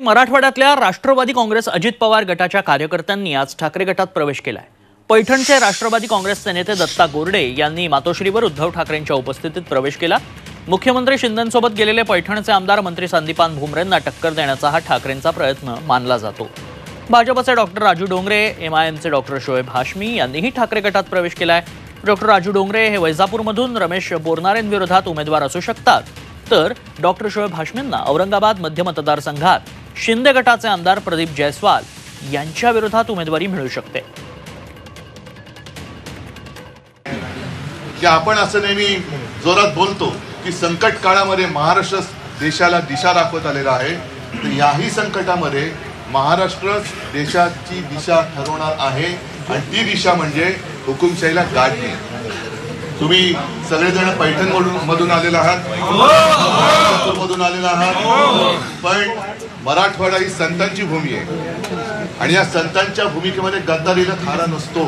मराठवाड्यातल्या राष्ट्रवादी काँग्रेस अजित पवार गटाच्या कार्यकर्त्यांनी आज ठाकरे गटात प्रवेश केलाय। पैठणचे राष्ट्रवादी काँग्रेसचे नेते दत्ता गोरडे यांनी मातोश्रीवर उद्धव ठाकरेंच्या उपस्थितीत प्रवेश केला। मुख्यमंत्री शिंदेंसोबत गेलेले पैठणचे आमदार मंत्री संदीपान भुमरेंना टक्कर देण्याचा हा ठाकरेंचा प्रयत्न मानला जातो। भाजपचे डॉक्टर राजू डोंगरे, एमआयएमचे डॉक्टर शोएब हाशमी यांनीही ठाकरे गटात प्रवेश केलाय। डॉक्टर राजू डोंगरे हे वैजापूरमधून रमेश बोरनारेंविरोधात उमेदवार असू शकतात, तर डॉक्टर शोएब हाशमींना औरंगाबाद मध्य मतदारसंघात शिंदे गटाचे आमदार प्रदीप जयस्वाल यांच्या विरोधात उमेदवारी मिळू शकते। की आपण असं नेहमी जोरात बोलतो की संकट काळामध्ये महाराष्ट्र देशाला दिशा दाखवत आलेला आहे, तर याही संकटामध्ये महाराष्ट्र देशाची दिशा ठरवणार आहे आणि ती दिशा म्हणजे हुकुमशाहीला गाडणे। तुम्ही सगळेजण पैठण मधून आलेला आहात, मधून आलेला आहात, पण मराठवाडा ही संतांची भूमी आहे आणि या संतांच्या भूमिकेमध्ये गद्दारीला थारा नसतो।